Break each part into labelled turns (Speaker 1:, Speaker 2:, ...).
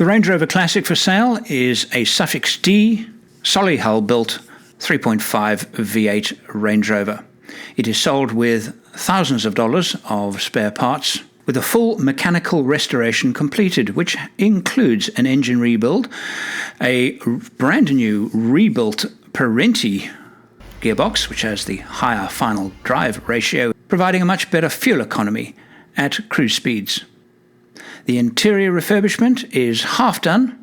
Speaker 1: The Range Rover Classic for sale is a Suffix D, Solihull built 3.5 V8 Range Rover. It is sold with thousands of dollars of spare parts, with a full mechanical restoration completed, which includes an engine rebuild, a brand new rebuilt Parenti gearbox, which has the higher final drive ratio, providing a much better fuel economy at cruise speeds. The interior refurbishment is half done,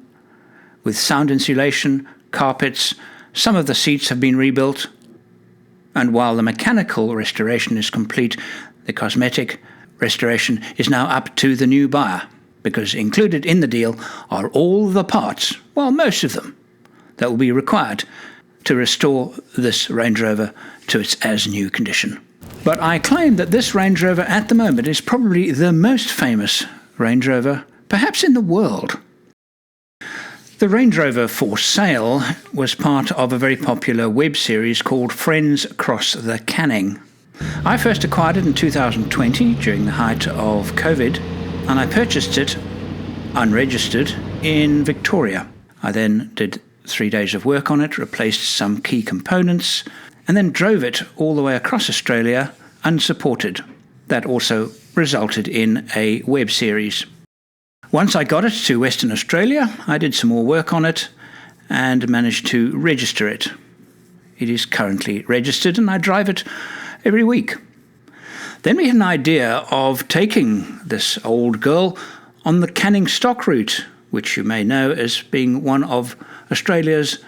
Speaker 1: with sound insulation, carpets, some of the seats have been rebuilt, and while the mechanical restoration is complete, the cosmetic restoration is now up to the new buyer, because included in the deal are all the parts, well, most of them, that will be required to restore this Range Rover to its as-new condition. But I claim that this Range Rover at the moment is probably the most famous Range Rover, perhaps in the world. The Range Rover for sale was part of a very popular web series called Friends Across the Canning. I first acquired it in 2020 during the height of COVID, and I purchased it unregistered in Victoria. I then did 3 days of work on it, replaced some key components, and then drove it all the way across Australia unsupported. That also resulted in a web series. Once I got it to Western Australia, I did some more work on it and managed to register it. It is currently registered and I drive it every week. Then we had an idea of taking this old girl on the Canning stock route, which you may know as being one of Australia's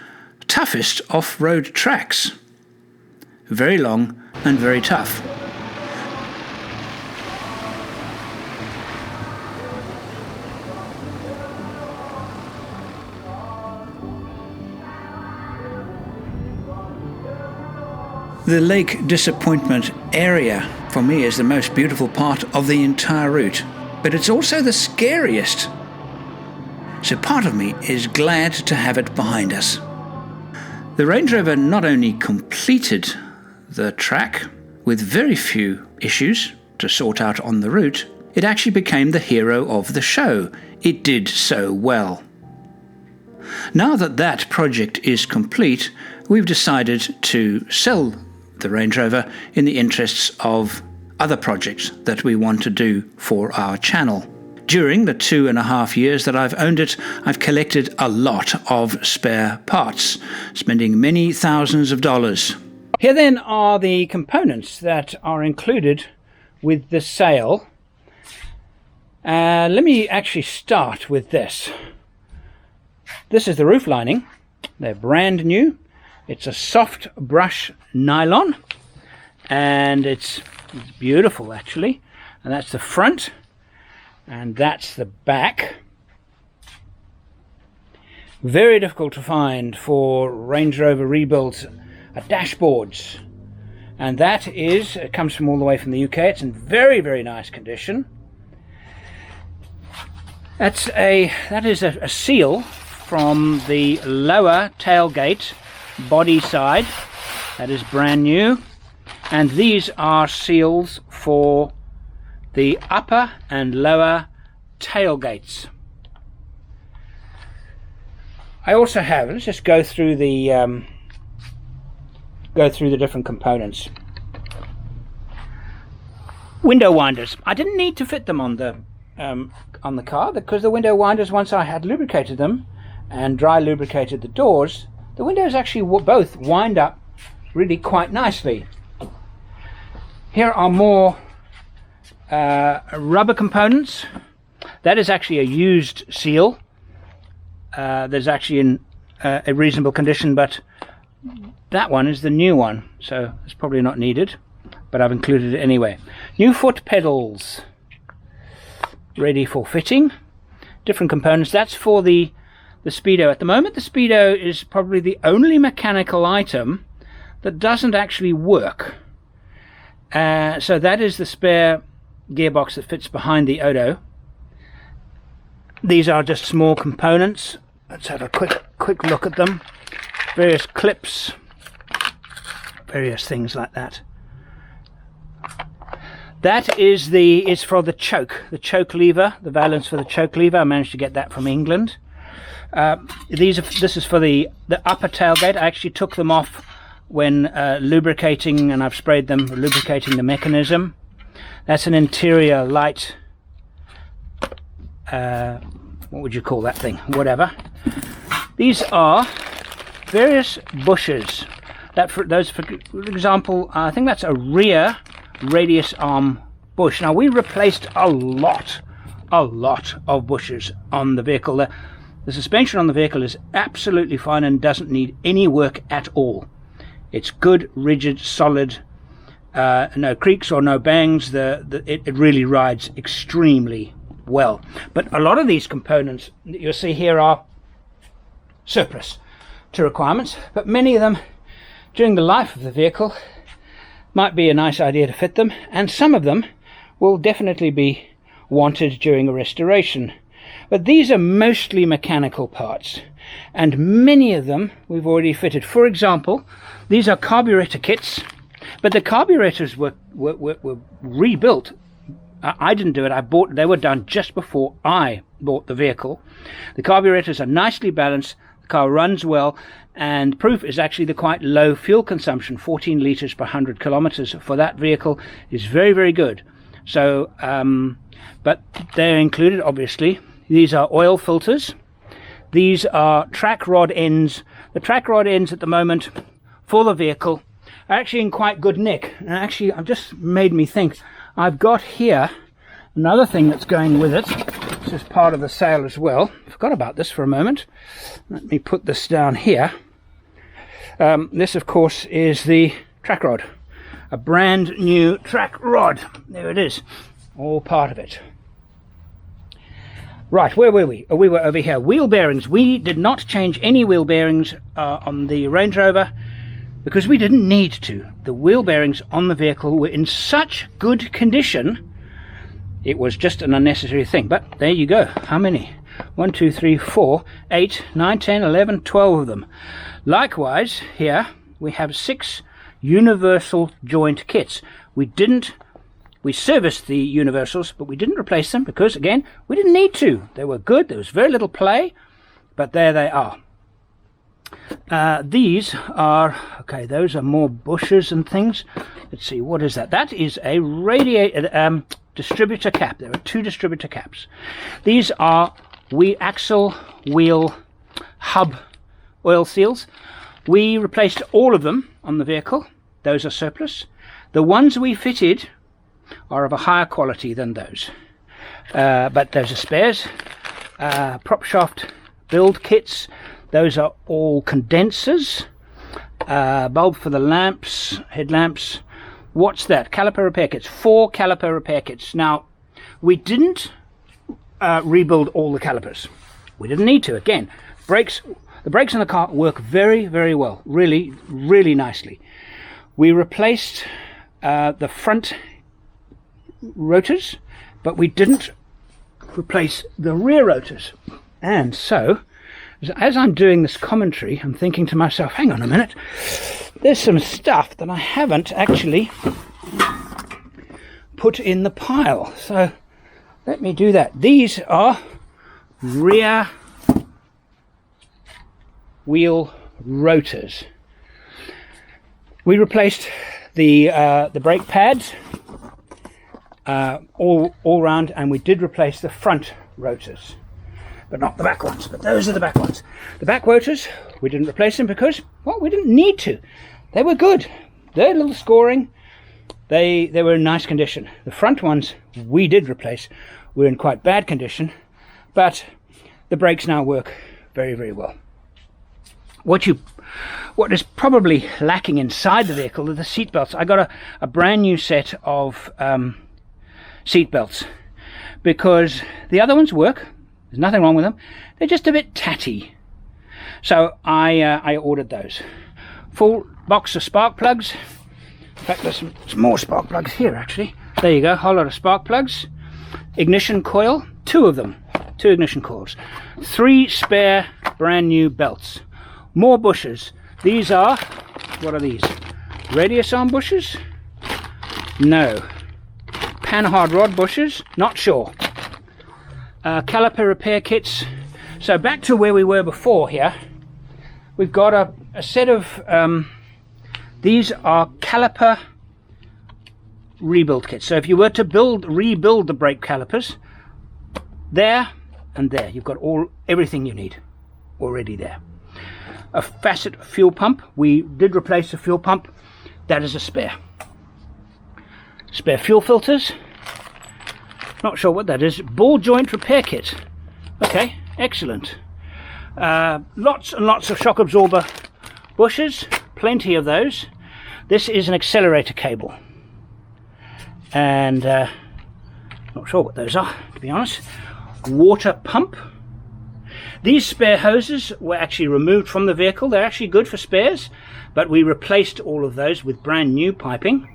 Speaker 1: toughest off-road tracks. Very long and very tough. The Lake Disappointment area, for me, is the most beautiful part of the entire route, but it's also the scariest. So part of me is glad to have it behind us. The Range Rover not only completed the track with very few issues to sort out on the route, it actually became the hero of the show. It did so well. Now that that project is complete, we've decided to sell the Range Rover in the interests of other projects that we want to do for our channel. During the 2.5 years that I've owned it, I've collected a lot of spare parts, spending many thousands of dollars. Here then are the components that are included with the sale. Let me actually start with this. This is the roof lining. They're brand new. It's a soft brush nylon, and it's beautiful actually. And that's the front, and that's the back. Very difficult to find for Range Rover rebuilds dashboards, and that is, it comes from all the way from the UK. It's in very, very nice condition. That is a seal from the lower tailgate body side. That is brand new, and these are seals for the upper and lower tailgates. I also have, let's just go through the different components. Window winders. I didn't need to fit them on the car, because the window winders, once I had lubricated them and dry lubricated the doors, the windows actually both wind up really quite nicely. Here are more rubber components. That is actually a used seal. There's actually in a reasonable condition, but that one is the new one, so it's probably not needed, but I've included it anyway. New foot pedals, ready for fitting. Different components. That's for the Speedo. At the moment, the Speedo is probably the only mechanical item that doesn't actually work. So that is the spare gearbox that fits behind the Odo. These are just small components. Let's have a quick look at them. Various clips, various things like that. That is for the choke lever, the valance for the choke lever. I managed to get that from England. This is for the upper tailgate. I actually took them off when lubricating, and I've sprayed them, lubricating the mechanism. That's an interior light, what would you call that thing? Whatever. These are various bushes. For example, I think that's a rear radius arm bush. Now, we replaced a lot of bushes on the vehicle. The suspension on the vehicle is absolutely fine and doesn't need any work at all. It's good, rigid, solid, no creaks or no bangs. It really rides extremely well. But a lot of these components that you'll see here are surplus to requirements, but many of them during the life of the vehicle might be a nice idea to fit them, and some of them will definitely be wanted during a restoration. But these are mostly mechanical parts, and many of them we've already fitted. For example, these are carburetor kits, but the carburetors were rebuilt. I didn't do it. They were done just before I bought the vehicle. The carburetors are nicely balanced, the car runs well, and proof is actually the quite low fuel consumption. 14 litres per 100 kilometres for that vehicle is very, very good. So, but they're included, obviously. These are oil filters. These are track rod ends. The track rod ends at the moment for the vehicle are actually in quite good nick. And actually, I've just made me think, I've got here another thing that's going with it. This is part of the sale as well. Forgot about this for a moment. Let me put this down here. This, of course, is the track rod. A brand new track rod. There it is. All part of it. Right, where were we? Oh, we were over here. Wheel bearings. We did not change any wheel bearings on the Range Rover because we didn't need to. The wheel bearings on the vehicle were in such good condition, it was just an unnecessary thing. But there you go. How many? 1, 2, 3, 4, 8, 9, 10, 11, 12 of them. Likewise, here we have 6 universal joint kits. We serviced the universals, but we didn't replace them because, again, we didn't need to. They were good. There was very little play, but there they are. These are, okay, those are more bushes and things. Let's see, what is that? That is a distributor cap. There are 2 distributor caps. These are axle wheel hub oil seals. We replaced all of them on the vehicle. Those are surplus. The ones we fitted are of a higher quality than those, but those are spares. Prop shaft build kits, those are all condensers. Bulb for the lamps, headlamps. What's that? Caliper repair kits. 4 caliper repair kits. Now, we didn't rebuild all the calipers. We didn't need to. Again, the brakes in the car work very, very well. Really, really nicely. We replaced the front rotors, but we didn't replace the rear rotors. And so, as I'm doing this commentary, I'm thinking to myself, hang on a minute, there's some stuff that I haven't actually put in the pile. So let me do that. These are rear wheel rotors. We replaced the brake pads all round, and we did replace the front rotors, but not the back ones. But those are the back ones. The back rotors, we didn't replace them because, well, we didn't need to. They were good. They're a little scoring. They were in nice condition. The front ones we did replace were in quite bad condition, but the brakes now work very, very well. What is probably lacking inside the vehicle are the seat belts. I got a brand new set of seat belts because the other ones work. There's nothing wrong with them. They're just a bit tatty. So I ordered those. Full box of spark plugs. In fact, there's some more spark plugs here actually. There you go, whole lot of spark plugs. Ignition coil, 2 of them. 2 ignition coils. 3 spare brand new belts. More bushes. These are, what are these? Radius arm bushes? No. panhard rod bushers, not sure. Caliper repair kits. So back to where we were before here. We've got a set of, these are caliper rebuild kits. So if you were to rebuild the brake calipers, there and there, you've got everything you need already there. A facet fuel pump. We did replace the fuel pump. That is a spare. Spare fuel filters. Not sure what that is. Ball joint repair kit. Okay, excellent. Lots and lots of shock absorber bushers. Plenty of those. This is an accelerator cable. And not sure what those are, to be honest. Water pump. These spare hoses were actually removed from the vehicle. They're actually good for spares, but we replaced all of those with brand new piping.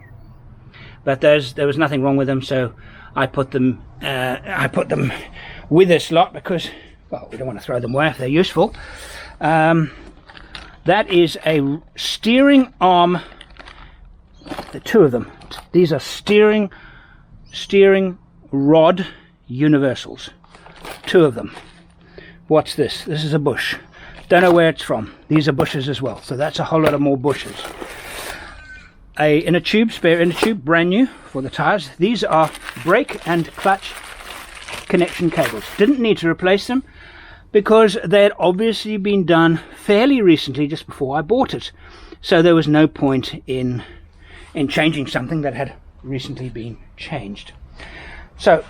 Speaker 1: But there was nothing wrong with them, so I put them with this lot because, well, we don't want to throw them away if they're useful. That is a steering arm. The two of them. These are steering rod universals. Two of them. What's this? This is a bush. Don't know where it's from. These are bushes as well, so that's a whole lot of more bushes. A inner tube, spare inner tube, brand new for the tires. These are brake and clutch connection cables. Didn't need to replace them because they had obviously been done fairly recently, just before I bought it. So there was no point in changing something that had recently been changed. So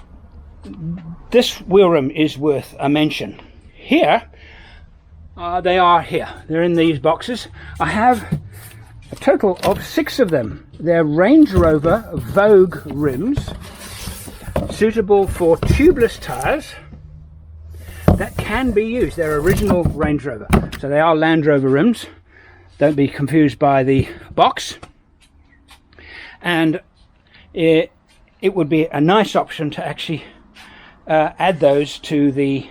Speaker 1: this wheel rim is worth a mention. Here, they are here. They're in these boxes. I have a total of 6 of them. They're Range Rover Vogue rims, suitable for tubeless tires that can be used. They're original Range Rover. So they are Land Rover rims. Don't be confused by the box. And it would be a nice option to actually add those to the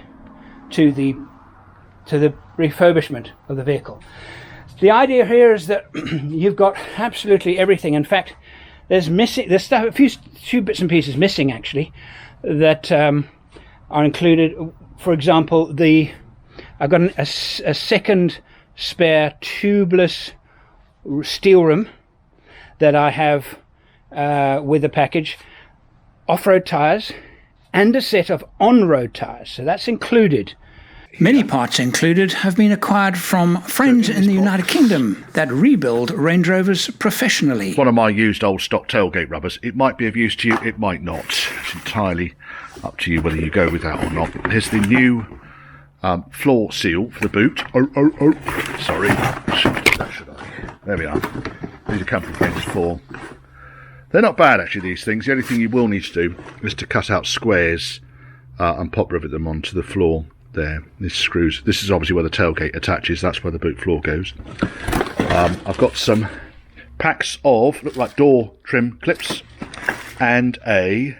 Speaker 1: refurbishment of the vehicle. The idea here is that you've got absolutely everything. In fact, there's stuff, a few bits and pieces missing actually that are included. For example, I've got a second spare tubeless steel rim that I have with the package, off-road tires, and a set of on-road tires. So that's included. Many parts included have been acquired from friends in the United Kingdom that rebuild Range Rovers professionally.
Speaker 2: One of my used old stock tailgate rubbers. It might be of use to you, it might not. It's entirely up to you whether you go with that or not. Here's the new floor seal for the boot. Sorry. Should I? There we are. These are Company Friends 4. They're not bad actually, these things. The only thing you will need to do is to cut out squares and pop rivet them onto the floor there. These screws. This is obviously where the tailgate attaches. That's where the boot floor goes. I've got some packs of, look like door trim clips, and a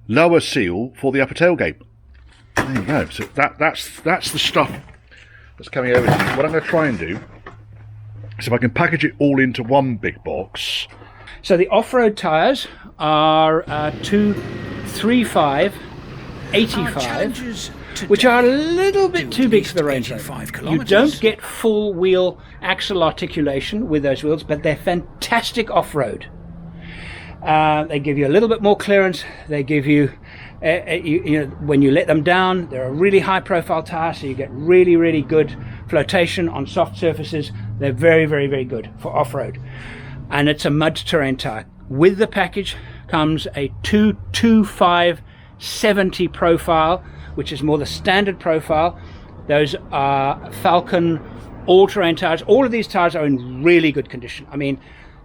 Speaker 2: lower seal for the upper tailgate. There you go. So that's the stuff that's coming over to you. What I'm going to try and do is if I can package it all into one big box.
Speaker 1: So the off-road tyres are 235, 85, which are a little bit too big for the Range Rover. You don't get full wheel axle articulation with those wheels, but they're fantastic off-road. They give you a little bit more clearance. They give you, when you let them down, they're a really high-profile tyre, so you get really, really good flotation on soft surfaces. They're very, very, very good for off-road. And it's a mud terrain tyre. With the package comes a 225/70 profile, which is more the standard profile. Those are Falcon all-terrain tyres. All of these tyres are in really good condition. I mean,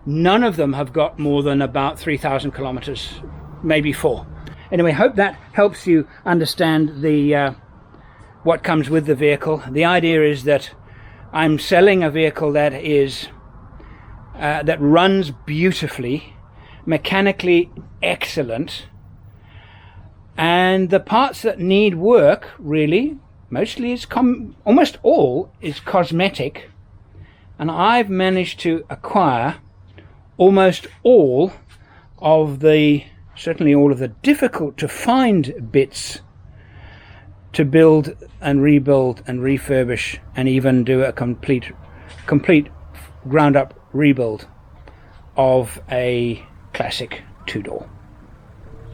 Speaker 1: none of them have got more than about 3,000 kilometers, maybe 4. Anyway, hope that helps you understand the what comes with the vehicle. The idea is that I'm selling a vehicle that is that runs beautifully, mechanically excellent, and the parts that need work, really, mostly is almost all is cosmetic, and I've managed to acquire almost all of the certainly all of the difficult to find bits to build and rebuild and refurbish and even do a complete ground up rebuild of a classic two-door.